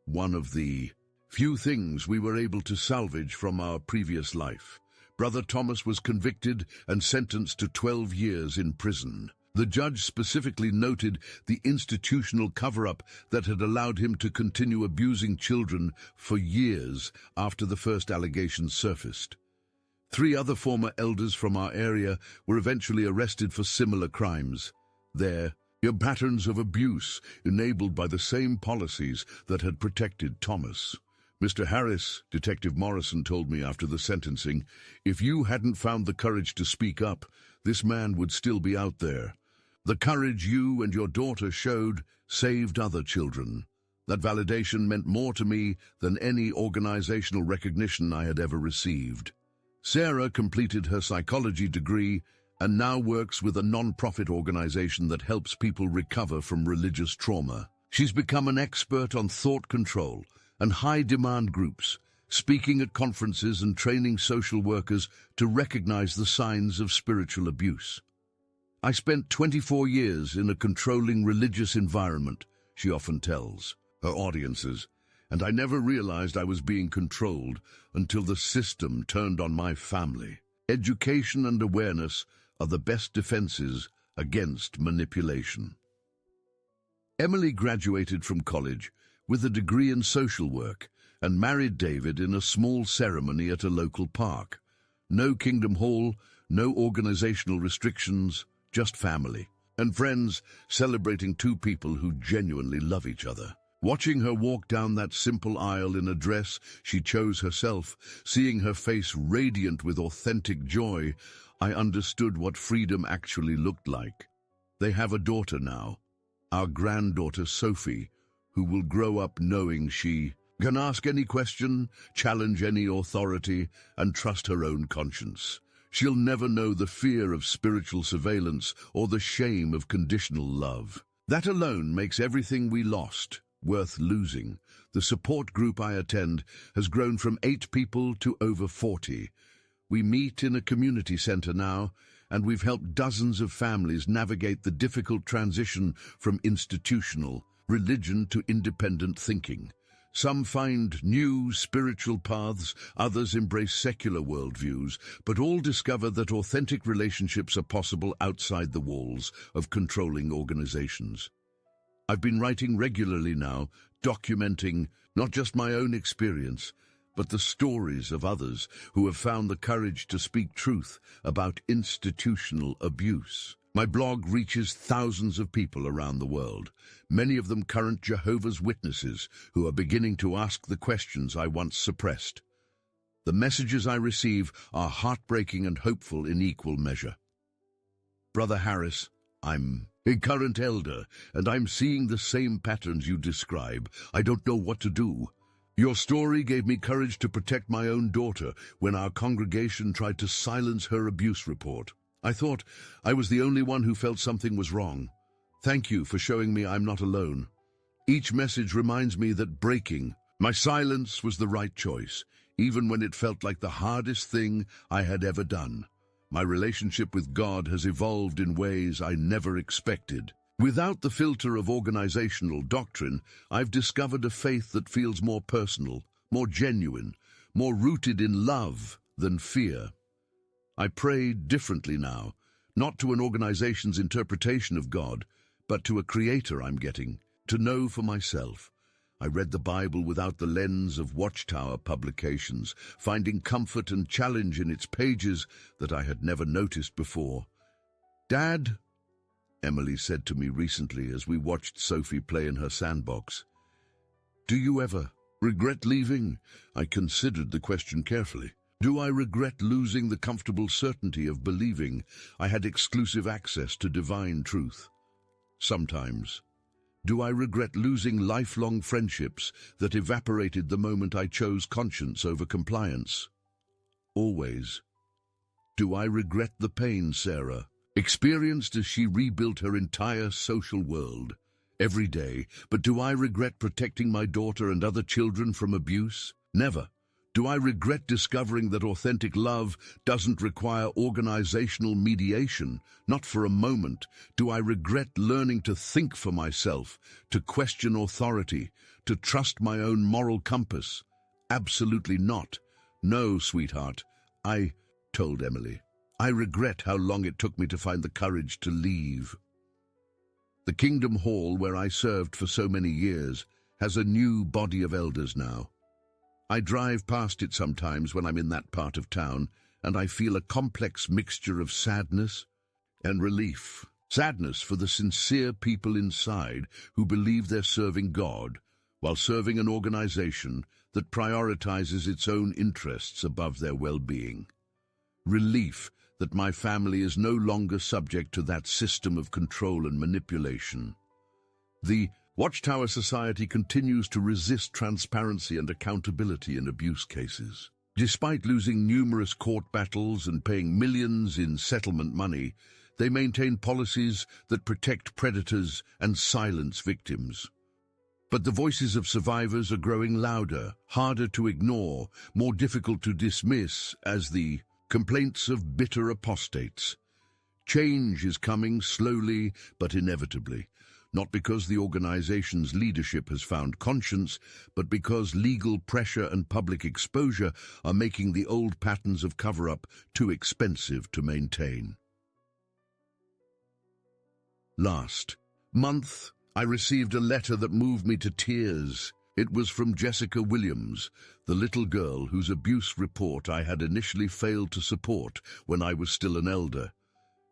S1: One of the few things we were able to salvage from our previous life. Brother Thomas was convicted and sentenced to 12 years in prison. The judge specifically noted the institutional cover-up that had allowed him to continue abusing children for years after the first allegations surfaced. 3 other former elders from our area were eventually arrested for similar crimes. There were patterns of abuse enabled by the same policies that had protected Thomas. "Mr. Harris," Detective Morrison told me after the sentencing, "if you hadn't found the courage to speak up, this man would still be out there. The courage you and your daughter showed saved other children. That validation meant more to me than any organizational recognition I had ever received. Sarah completed her psychology degree and now works with a non-profit organization that helps people recover from religious trauma. She's become an expert on thought control and high-demand groups, speaking at conferences and training social workers to recognize the signs of spiritual abuse. I spent 24 years in a controlling religious environment, she often tells her audiences, and I never realized I was being controlled until the system turned on my family. Education and awareness are the best defenses against manipulation. Emily graduated from college with a degree in social work and married David in a small ceremony at a local park. No Kingdom Hall, no organizational restrictions, just family and friends celebrating two people who genuinely love each other. Watching her walk down that simple aisle in a dress she chose herself, seeing her face radiant with authentic joy, I understood what freedom actually looked like. They have a daughter now, our granddaughter Sophie, who will grow up knowing she can ask any question, challenge any authority, and trust her own conscience. She'll never know the fear of spiritual surveillance or the shame of conditional love. That alone makes everything we lost worth losing. The support group I attend has grown from 8 people to over 40. We meet in a community center now, and we've helped dozens of families navigate the difficult transition from institutional religion to independent thinking. Some find new spiritual paths, others embrace secular worldviews, but all discover that authentic relationships are possible outside the walls of controlling organizations. I've been writing regularly now, documenting not just my own experience, but the stories of others who have found the courage to speak truth about institutional abuse. My blog reaches thousands of people around the world, many of them current Jehovah's Witnesses who are beginning to ask the questions I once suppressed. The messages I receive are heartbreaking and hopeful in equal measure. Brother Harris, I'm a current elder, and I'm seeing the same patterns you describe. I don't know what to do. Your story gave me courage to protect my own daughter when our congregation tried to silence her abuse report. I thought I was the only one who felt something was wrong. Thank you for showing me I'm not alone. Each message reminds me that breaking my silence was the right choice, even when it felt like the hardest thing I had ever done. My relationship with God has evolved in ways I never expected. Without the filter of organizational doctrine, I've discovered a faith that feels more personal, more genuine, more rooted in love than fear. I pray differently now, not to an organization's interpretation of God, but to a creator I'm getting to know for myself. I read the Bible without the lens of Watchtower publications, finding comfort and challenge in its pages that I had never noticed before. Dad, Emily said to me recently as we watched Sophie play in her sandbox, do you ever regret leaving? I considered the question carefully. Do I regret losing the comfortable certainty of believing I had exclusive access to divine truth? Sometimes. Do I regret losing lifelong friendships that evaporated the moment I chose conscience over compliance? Always. Do I regret the pain Sarah experienced as she rebuilt her entire social world every day? But do I regret protecting my daughter and other children from abuse? Never. Do I regret discovering that authentic love doesn't require organizational mediation? Not for a moment. Do I regret learning to think for myself, to question authority, to trust my own moral compass? Absolutely not. No, sweetheart, I told Emily. I regret how long it took me to find the courage to leave. The Kingdom Hall, where I served for so many years, has a new body of elders now. I drive past it sometimes when I'm in that part of town, and I feel a complex mixture of sadness and relief. Sadness for the sincere people inside who believe they're serving God, while serving an organization that prioritizes its own interests above their well-being. Relief that my family is no longer subject to that system of control and manipulation. The Watchtower Society continues to resist transparency and accountability in abuse cases. Despite losing numerous court battles and paying millions in settlement money, they maintain policies that protect predators and silence victims. But the voices of survivors are growing louder, harder to ignore, more difficult to dismiss as the complaints of bitter apostates. Change is coming slowly but inevitably, not because the organization's leadership has found conscience, but because legal pressure and public exposure are making the old patterns of cover-up too expensive to maintain. Last month, I received a letter that moved me to tears. It was from Jessica Williams, the little girl whose abuse report I had initially failed to support when I was still an elder.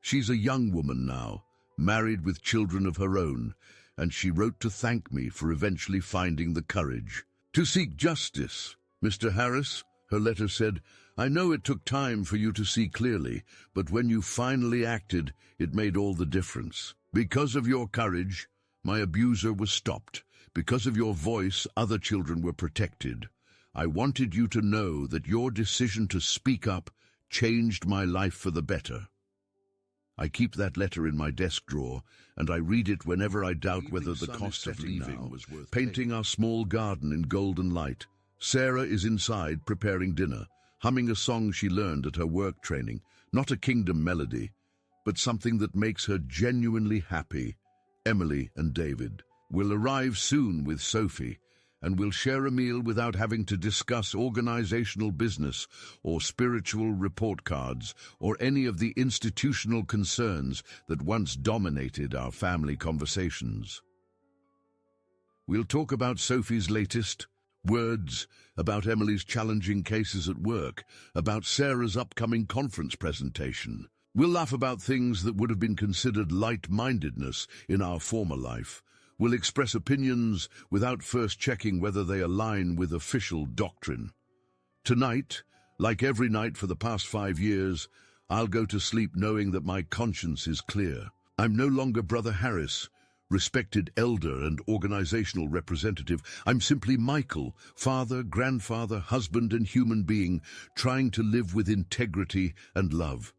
S1: She's a young woman now, married with children of her own, and she wrote to thank me for eventually finding the courage to seek justice. Mr. Harris, her letter said, I know it took time for you to see clearly, but when you finally acted, it made all the difference. Because of your courage, my abuser was stopped. Because of your voice, other children were protected. I wanted you to know that your decision to speak up changed my life for the better. I keep that letter in my desk drawer, and I read it whenever I doubt whether the cost of leaving was worth painting our small garden in golden light. Sarah is inside preparing dinner, humming a song she learned at her work training, not a kingdom melody, but something that makes her genuinely happy. Emily and David will arrive soon with Sophie, and will share a meal without having to discuss organizational business or spiritual report cards or any of the institutional concerns that once dominated our family conversations. We'll talk about Sophie's latest words, about Emily's challenging cases at work, about Sarah's upcoming conference presentation. We'll laugh about things that would have been considered light-mindedness in our former life. We'll express opinions without first checking whether they align with official doctrine. Tonight, like every night for the past 5 years, I'll go to sleep knowing that my conscience is clear. I'm no longer Brother Harris, respected elder and organizational representative. I'm simply Michael, father, grandfather, husband, and human being, trying to live with integrity and love.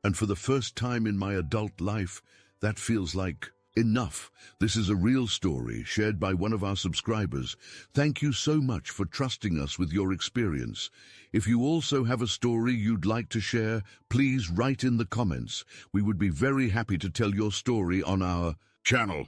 S1: And for the first time in my adult life, that feels like enough. This is a real story shared by one of our subscribers. Thank you so much for trusting us with your experience. If you also have a story you'd like to share, please write in the comments. We would be very happy to tell your story on our channel.